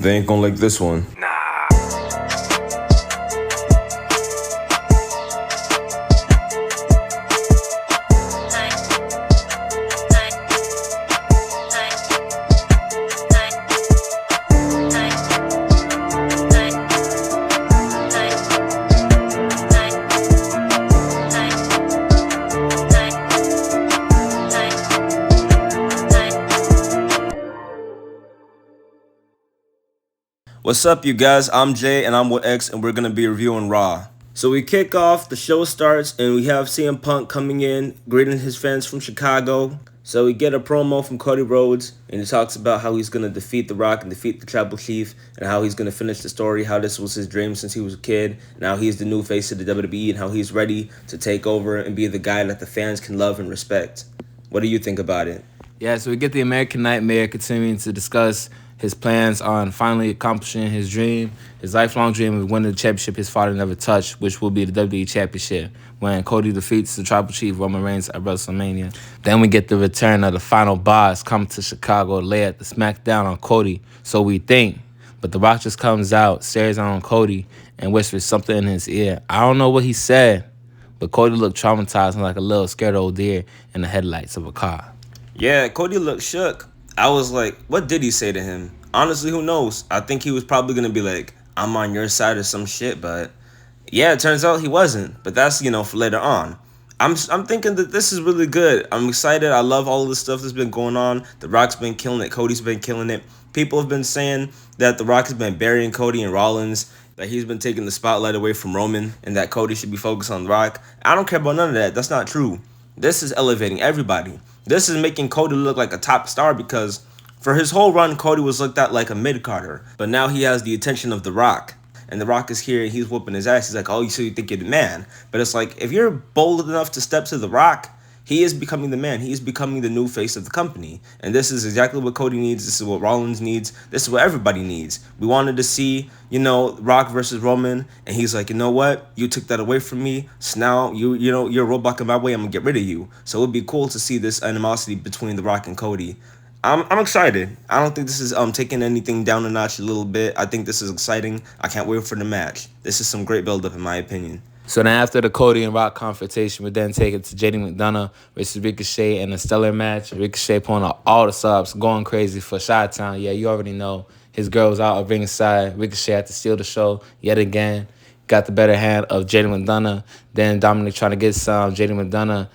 They ain't gonna like this one. What's up, you guys? I'm Jay, and I'm with X, and we're gonna be reviewing Raw. So we kick off, the show starts, and we have CM Punk coming in, greeting his fans from Chicago. So we get a promo from Cody Rhodes, and he talks about how he's gonna defeat The Rock and defeat the Tribal Chief, and how he's gonna finish the story, how this was his dream since he was a kid, and how he's the new face of the WWE, and how he's ready to take over and be the guy that the fans can love and respect. What do you think about it? Yeah, so we get the American Nightmare continuing to discuss his plans on finally accomplishing his dream, his lifelong dream of winning the championship his father never touched, which will be the WWE Championship, when Cody defeats the Tribal Chief Roman Reigns at WrestleMania. Then we get the return of the final boss coming to Chicago to lay at the smackdown on Cody, so we think. But The Rock just comes out, stares on Cody, and whispers something in his ear. I don't know what he said, but Cody looked traumatized and like a little scared old deer in the headlights of a car. Yeah, Cody looked shook. I was like, what did he say to him? Honestly, who knows? I think he was probably going to be like, I'm on your side or some shit, but yeah, it turns out he wasn't. But that's, for later on. I'm thinking that this is really good. I'm excited. I love all of the stuff that's been going on. The Rock's been killing it. Cody's been killing it. People have been saying that The Rock has been burying Cody and Rollins, that he's been taking the spotlight away from Roman, and that Cody should be focused on The Rock. I don't care about none of that. That's not true. This is elevating everybody. This is making Cody look like a top star, because for his whole run, Cody was looked at like a mid-carder. But now he has the attention of The Rock. And The Rock is here and he's whooping his ass. He's like, oh, so you think you're the man. But it's like, if you're bold enough to step to The Rock, he is becoming the man. He is becoming the new face of the company. And this is exactly what Cody needs. This is what Rollins needs. This is what everybody needs. We wanted to see, Rock versus Roman. And he's like, you know what? You took that away from me. So now, you're a roadblock in my way. I'm going to get rid of you. So it would be cool to see this animosity between The Rock and Cody. I'm excited. I don't think this is taking anything down a notch a little bit. I think this is exciting. I can't wait for the match. This is some great build-up in my opinion. So then after the Cody and Rock confrontation, we then take it to JD McDonough versus Ricochet in a stellar match. Ricochet pulling out all the subs, going crazy for Chi-Town. Yeah, you already know. His girl was out of ringside. Ricochet had to steal the show yet again. Got the better hand of JD McDonough. Then Dominic trying to get some. JD McDonough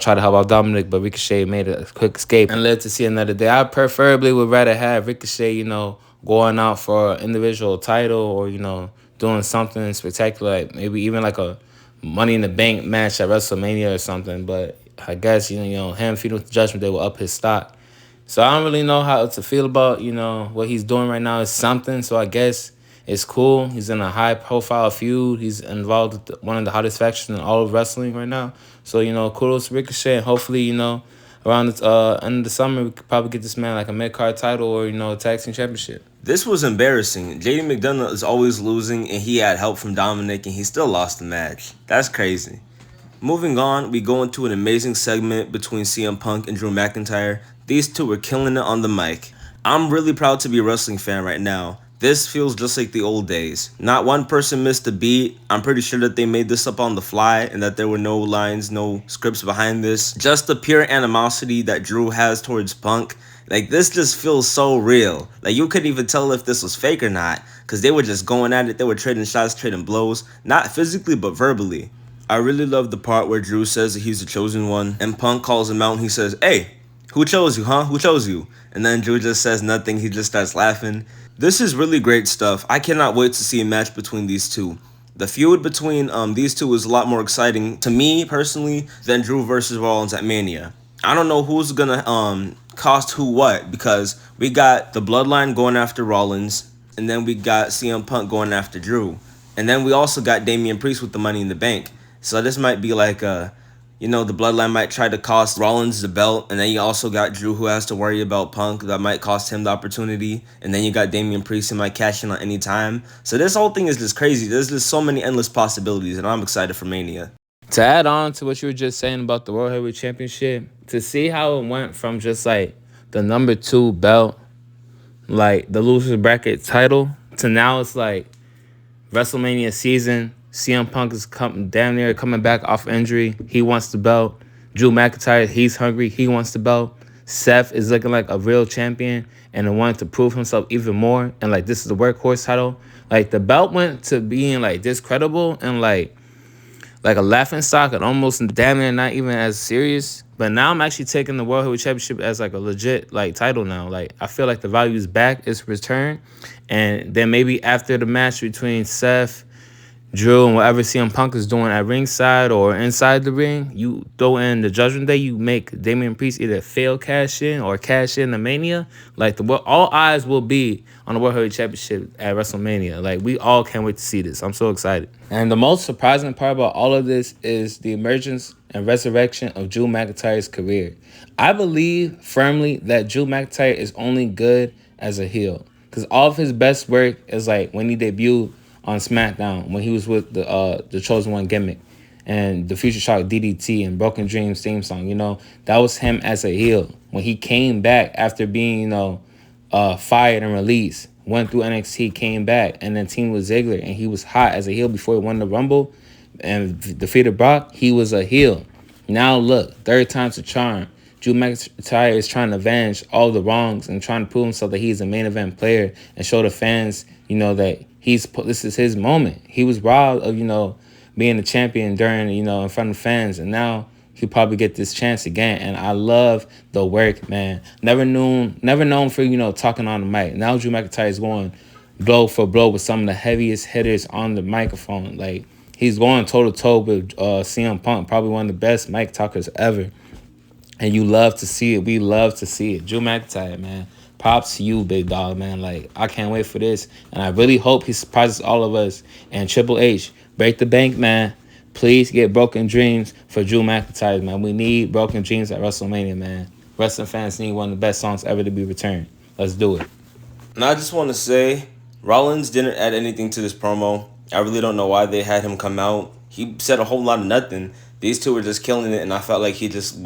tried to help out Dominic, but Ricochet made a quick escape and lived to see another day. I preferably would rather have Ricochet, going out for an individual title or, doing something spectacular, like maybe even like a Money in the Bank match at WrestleMania or something. But I guess, him feuding with the Judgment Day will up his stock. So I don't really know how to feel about, what he's doing right now is something. So I guess it's cool. He's in a high-profile feud. He's involved with one of the hottest factions in all of wrestling right now. So, kudos to Ricochet. And hopefully, around the end of the summer, we could probably get this man like a mid-card title or, a tag team championship. This was embarrassing. JD McDonough is always losing, and he had help from Dominic, and he still lost the match. That's crazy. Moving on, we go into an amazing segment between CM Punk and Drew McIntyre. These two were killing it on the mic. I'm really proud to be a wrestling fan right now. This feels just like the old days. Not one person missed a beat. I'm pretty sure that they made this up on the fly and that there were no lines, no scripts behind this. Just the pure animosity that Drew has towards Punk. Like, this just feels so real. Like, you couldn't even tell if this was fake or not, because they were just going at it. They were trading shots, trading blows. Not physically, but verbally. I really love the part where Drew says that he's the chosen one, and Punk calls him out and he says, hey, who chose you, huh? Who chose you? And then Drew just says nothing. He just starts laughing. This is really great stuff. I cannot wait to see a match between these two. The feud between these two is a lot more exciting to me personally than Drew versus Rollins at Mania. I don't know who's gonna cost who what, because we got the Bloodline going after Rollins, and then we got CM Punk going after Drew, and then we also got Damian Priest with the Money in the Bank. So this might be like the Bloodline might try to cost Rollins the belt, and then you also got Drew who has to worry about Punk. That might cost him the opportunity, and then you got Damian Priest who might cash in on any time. So this whole thing is just crazy. There's just so many endless possibilities, and I'm excited for Mania. To add on to what you were just saying about the World Heavyweight Championship, to see how it went from just like the number 2 belt like the loser bracket title to now it's like WrestleMania season. CM Punk is damn near coming back off injury. He wants the belt. Drew McIntyre, he's hungry. He wants the belt. Seth is looking like a real champion and wanted to prove himself even more. And like this is the workhorse title. Like the belt went to being like this credible and like a laughing stock and almost damn near not even as serious. But now I'm actually taking the World Heavyweight Championship as like a legit like title now. Like I feel like the value is back, it's returned. And then maybe after the match between Seth, Drew, and whatever CM Punk is doing at ringside or inside the ring, you throw in the Judgment Day, you make Damian Priest either fail cash in or cash in the Mania. Like all eyes will be on the World Heavyweight Championship at WrestleMania. Like we all can't wait to see this. I'm so excited. And the most surprising part about all of this is the emergence and resurrection of Drew McIntyre's career. I believe firmly that Drew McIntyre is only good as a heel. Because all of his best work is like when he debuted on SmackDown, when he was with the Chosen One gimmick and the Future Shock DDT and Broken Dreams theme song. You know, that was him as a heel. When he came back after being, fired and released, went through NXT, came back, and then teamed with Ziggler, and he was hot as a heel before he won the Rumble and defeated Brock. He was a heel. Now look, third time's a charm. Drew McIntyre is trying to avenge all the wrongs and trying to prove himself that he's a main event player and show the fans, that this is his moment. He was robbed of, being a champion during, in front of fans, and now he'll probably get this chance again. And I love the work, man. Never known for, talking on the mic. Now Drew McIntyre is going blow for blow with some of the heaviest hitters on the microphone. Like, he's going toe-to-toe with CM Punk, probably one of the best mic talkers ever. And you love to see it. We love to see it. Drew McIntyre, man. Props to you, big dog, man. Like, I can't wait for this. And I really hope he surprises all of us. And Triple H, break the bank, man. Please get Broken Dreams for Drew McIntyre, man. We need Broken Dreams at WrestleMania, man. Wrestling fans need one of the best songs ever to be returned. Let's do it. And I just want to say, Rollins didn't add anything to this promo. I really don't know why they had him come out. He said a whole lot of nothing. These two were just killing it, and I felt like he just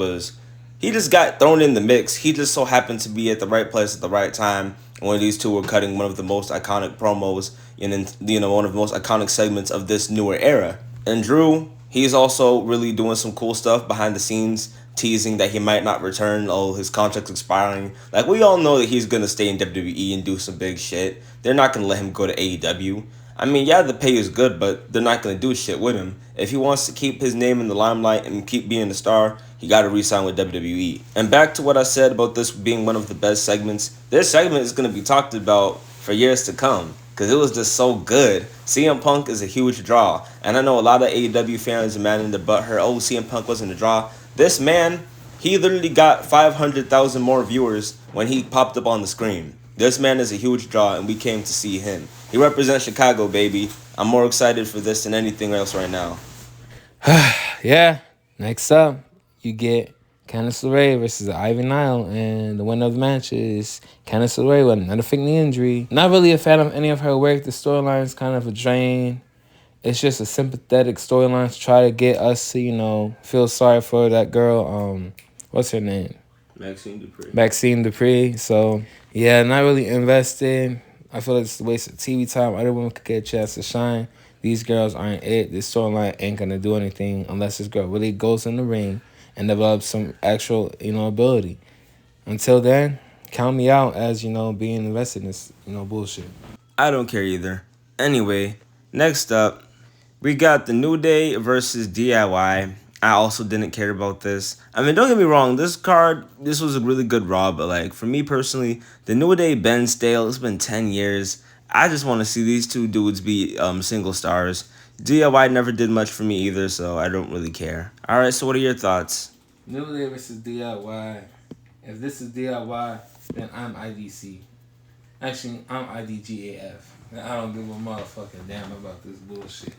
got thrown in the mix. He just so happened to be at the right place at the right time when these two were cutting one of the most iconic promos and then, one of the most iconic segments of this newer era. And Drew, he's also really doing some cool stuff behind the scenes, teasing that he might not return. Oh, his contract's expiring. Like, we all know that he's going to stay in WWE and do some big shit. They're not going to let him go to AEW. I mean, yeah, the pay is good, but they're not going to do shit with him. If he wants to keep his name in the limelight and keep being a star, he got to re-sign with WWE. And back to what I said about this being one of the best segments, this segment is going to be talked about for years to come because it was just so good. CM Punk is a huge draw. And I know a lot of AEW fans are mad in the butt her, CM Punk wasn't a draw. This man, he literally got 500,000 more viewers when he popped up on the screen. This man is a huge draw, and we came to see him. He represents Chicago, baby. I'm more excited for this than anything else right now. Yeah. Next up, you get Candice LeRae versus Ivy Nile, and the winner of the match is Candice LeRae with another fake knee injury. Not really a fan of any of her work. The storyline is kind of a drain. It's just a sympathetic storyline to try to get us to, feel sorry for that girl. What's her name? Maxine Dupree. So, yeah, not really invested. I feel like it's a waste of TV time. Other women could get a chance to shine. These girls aren't it. This storyline ain't going to do anything unless this girl really goes in the ring and develops some actual, ability. Until then, count me out as, being invested in this, bullshit. I don't care either. Anyway, next up, we got the New Day versus DIY. I also didn't care about this. I mean, don't get me wrong. This was a really good Raw, but like for me personally, the New Day been stale. It's been 10 years. I just want to see these two dudes be single stars. DIY never did much for me either, so I don't really care. All right, so what are your thoughts? New Day versus DIY. If this is DIY, then I'm IDC. Actually, I'm IDGAF. I don't give a motherfucking damn about this bullshit.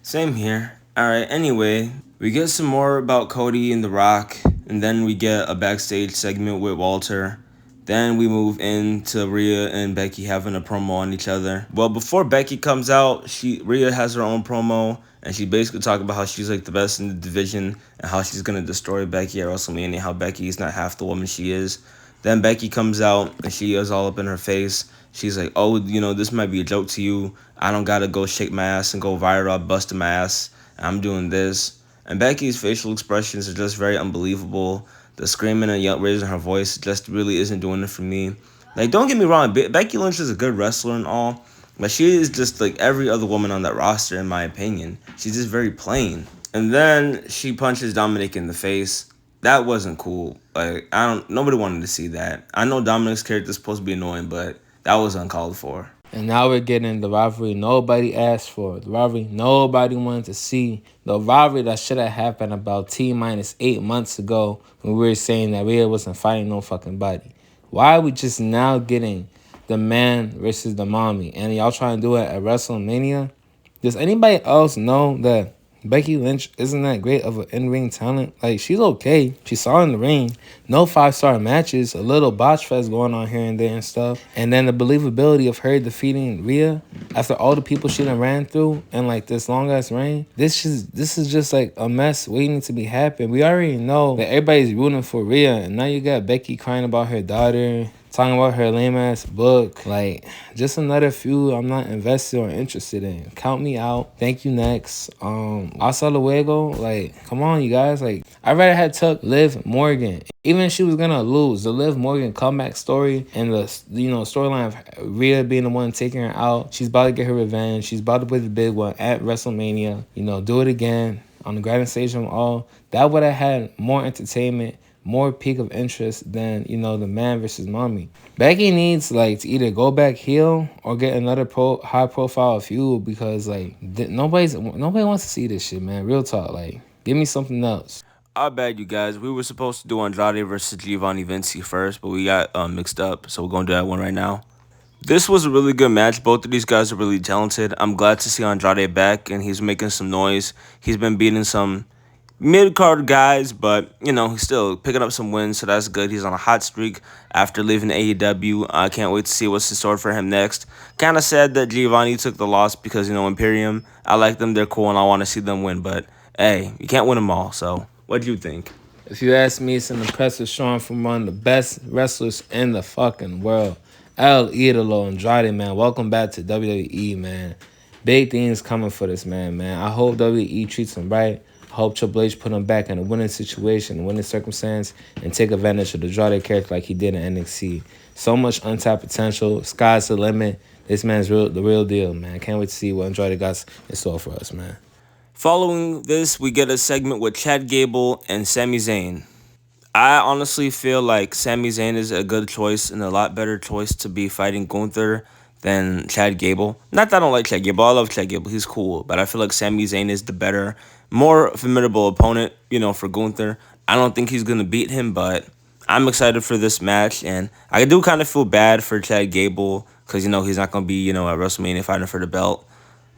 Same here. Alright, anyway, we get some more about Cody and The Rock, and then we get a backstage segment with Walter. Then we move into Rhea and Becky having a promo on each other. Well, before Becky comes out, Rhea has her own promo, and she basically talking about how she's like the best in the division and how she's going to destroy Becky at WrestleMania, how Becky is not half the woman she is. Then Becky comes out and she is all up in her face. She's like, "Oh, this might be a joke to you. I don't gotta go shake my ass and go viral. I'm busting my ass. I'm doing this." And Becky's facial expressions are just very unbelievable. The screaming and raising her voice just really isn't doing it for me. Like, don't get me wrong, Becky Lynch is a good wrestler and all, but she is just like every other woman on that roster, in my opinion. She's just very plain. And then she punches Dominic in the face. That wasn't cool. Like, I don't. Nobody wanted to see that. I know Dominic's character is supposed to be annoying, but that was uncalled for. And now we're getting the rivalry nobody asked for. The rivalry nobody wanted to see. The rivalry that should have happened about T-8 months ago when we were saying that Rhea wasn't fighting no fucking body. Why are we just now getting the man versus the mommy? And y'all trying to do it at WrestleMania? Does anybody else know that Becky Lynch isn't that great of an in-ring talent? Like, she's okay. She's solid in the ring. No 5-star matches. A little botch fest going on here and there and stuff. And then the believability of her defeating Rhea after all the people she done ran through and like this long-ass reign. This is just like a mess waiting to be happened. We already know that everybody's rooting for Rhea. And now you got Becky crying about her daughter, talking about her lame ass book. Like, just another feud I'm not invested or interested in. Count me out. Thank you, next. Hasta luego. Like, come on, you guys. Like, I'd rather had took Liv Morgan. Even if she was gonna lose, the Liv Morgan comeback story and the storyline of Rhea being the one taking her out. She's about to get her revenge. She's about to play the big one at WrestleMania. Do it again on the grandest stage of them all. That would have had more entertainment, more peak of interest than the man versus mommy. Becky needs like to either go back heel or get another high profile feud because like nobody wants to see this shit, man. Real talk, like give me something else. Our bad, you guys. We were supposed to do Andrade versus Giovanni Vinci first, but we got mixed up, so we're going to do that one right now. This was a really good match. Both of these guys are really talented. I'm glad to see Andrade back, and he's making some noise. He's been beating some mid-card guys, but, he's still picking up some wins, so that's good. He's on a hot streak after leaving AEW. I can't wait to see what's in store for him next. Kind of sad that Giovanni took the loss because, Imperium, I like them. They're cool, and I want to see them win, but, hey, you can't win them all, so what do you think? If you ask me, it's an impressive showing from one of the best wrestlers in the fucking world. El Idolo Andrade, man. Welcome back to WWE, man. Big things coming for this man. I hope WWE treats him right. I hope Triple H put him back in a winning situation, winning circumstance, and take advantage of the Andrade character like he did in NXT. So much untapped potential. Sky's the limit. This man's the real deal, man. Can't wait to see what Andrade got in store for us, man. Following this, we get a segment with Chad Gable and Sami Zayn. I honestly feel like Sami Zayn is a good choice and a lot better choice to be fighting Gunther than Chad Gable. Not that I don't like Chad Gable. I love Chad Gable. He's cool. But I feel like Sami Zayn is the better, more formidable opponent, for Gunther. I don't think he's going to beat him, but I'm excited for this match. And I do kind of feel bad for Chad Gable because, he's not going to be, at WrestleMania fighting for the belt.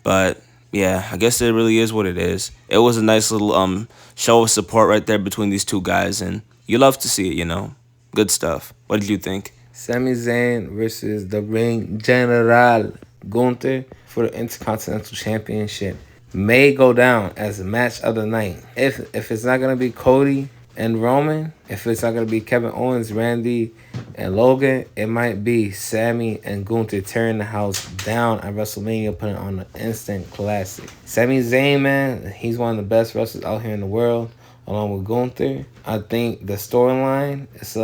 But yeah, I guess it really is what it is. It was a nice little show of support right there between these two guys, and you love to see it. Good stuff. What did you think? Sami Zayn versus the Ring General Gunther for the Intercontinental Championship may go down as the match of the night. If it's not gonna be Cody and Roman, if it's not gonna be Kevin Owens, Randy, and Logan, it might be Sami and Gunther tearing the house down at WrestleMania, putting on an instant classic. Sami Zayn, man, he's one of the best wrestlers out here in the world, along with Gunther. I think the storyline is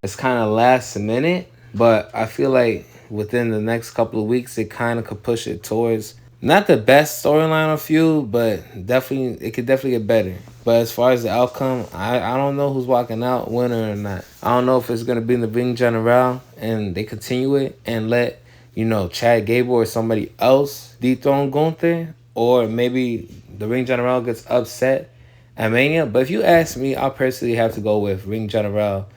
it's kind of last minute, but I feel like within the next couple of weeks, it kind of could push it towards not the best storyline of feud, but it could definitely get better. But as far as the outcome, I don't know who's walking out, winner or not. I don't know if it's going to be in the Ring General and they continue it and let, Chad Gable or somebody else dethrone Gunther, or maybe the Ring General gets upset at Mania. But if you ask me, I personally have to go with Ring General,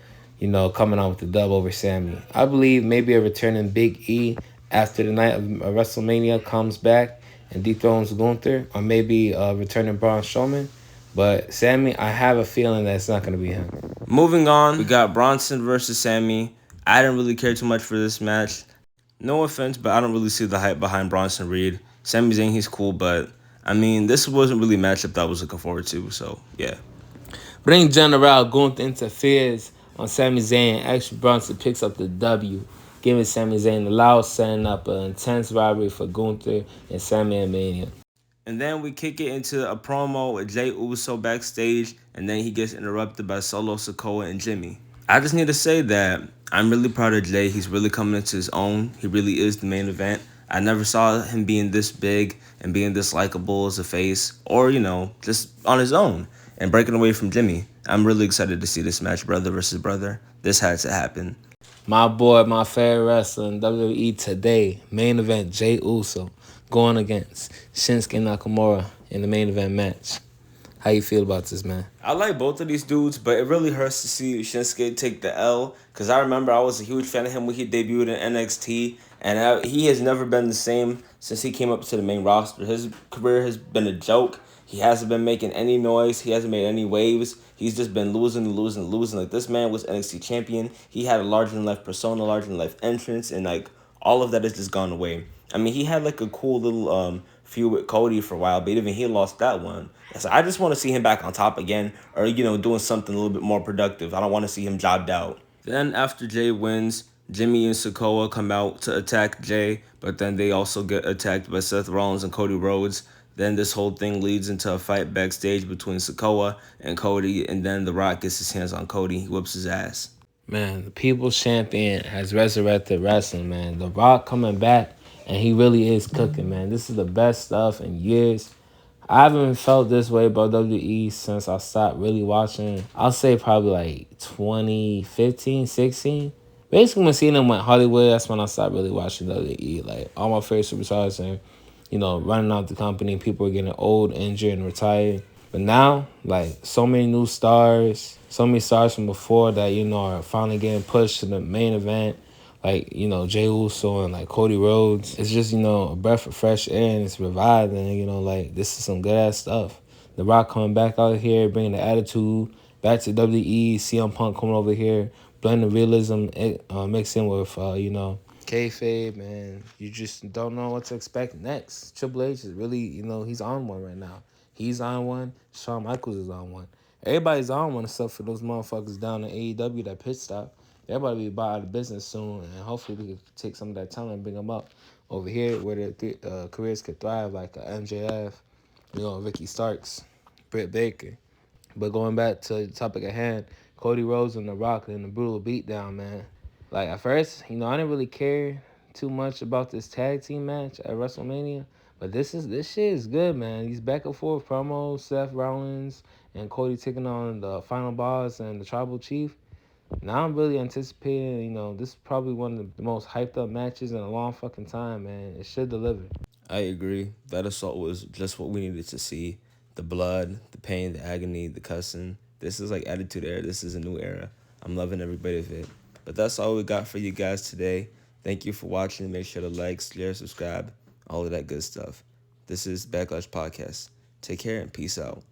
coming out with the dub over Sami. I believe maybe a returning Big E after the night of WrestleMania comes back and dethrones Gunther, or maybe returning Braun Strowman. But Sami, I have a feeling that it's not going to be him. Moving on, we got Bronson versus Sami. I didn't really care too much for this match. No offense, but I don't really see the hype behind Bronson Reed. Sami Zayn, he's cool, but this wasn't really a matchup that I was looking forward to, so yeah. Ring General Gunther interferes on Sami Zayn. Action Bronson picks up the W, giving Sami Zayn the loud, setting up an intense rivalry for Gunther and Sami at Mania. And then we kick it into a promo with Jay Uso backstage, and then he gets interrupted by Solo Sikoa and Jimmy. I just need to say that I'm really proud of Jay. He's really coming into his own. He really is the main event. I never saw him being this big and being this likable as a face, or, just on his own and breaking away from Jimmy. I'm really excited to see this match, brother versus brother. This had to happen. My boy, my favorite wrestler in WWE today, main event Jay Uso, going against Shinsuke Nakamura in the main event match. How you feel about this, man? I like both of these dudes, but it really hurts to see Shinsuke take the L. Because I remember I was a huge fan of him when he debuted in NXT. And he has never been the same since he came up to the main roster. His career has been a joke. He hasn't been making any noise. He hasn't made any waves. He's just been losing. Like, this man was NXT champion. He had a larger-than-life persona, larger-than-life entrance. And, like, all of that has just gone away. I mean, he had, like, a cool little feud with Cody for a while, but even he lost that one. So I just want to see him back on top again, or doing something a little bit more productive. I don't want to see him jobbed out. Then after Jay wins, Jimmy and Sikoa come out to attack Jay, but then they also get attacked by Seth Rollins and Cody Rhodes. Then this whole thing leads into a fight backstage between Sikoa and Cody, and then The Rock gets his hands on Cody. He whoops his ass. Man, the People's Champion has resurrected wrestling, man. The Rock coming back, and he really is cooking, man. This is the best stuff in years. I haven't felt this way about WWE since I stopped really watching. I'll say probably like 2015, 16. Basically, when Cena went Hollywood, that's when I stopped really watching WWE. Like, all my favorite superstars and, running out the company. People are getting old, injured, and retired. But now, like, so many new stars, so many stars from before that, are finally getting pushed to the main event. Like, Jey Uso and, like, Cody Rhodes. It's just, a breath of fresh air and it's reviving. Like, this is some good-ass stuff. The Rock coming back out here, bringing the attitude back to WWE. CM Punk coming over here, blending realism, mixing with, kayfabe, man. You just don't know what to expect next. Triple H is really, he's on one right now. He's on one. Shawn Michaels is on one. Everybody's on one except for those motherfuckers down in AEW that pit stop. Everybody be out of business soon, and hopefully we can take some of that talent and bring them up over here where their careers could thrive, like MJF, Ricky Starks, Britt Baker. But going back to the topic at hand, Cody Rhodes and The Rock and the brutal beatdown, man. Like, at first, I didn't really care too much about this tag team match at WrestleMania. But this shit is good, man. These back and forth promos, Seth Rollins and Cody taking on the Final Boss and the Tribal Chief. Now I'm really anticipating, this is probably one of the most hyped up matches in a long fucking time, man. It should deliver. I agree. That assault was just what we needed to see. The blood, the pain, the agony, the cussing. This is like Attitude Era. This is a new era. I'm loving every bit of it. But that's all we got for you guys today. Thank you for watching. Make sure to like, share, subscribe, all of that good stuff. This is Backlash Podcast. Take care and peace out.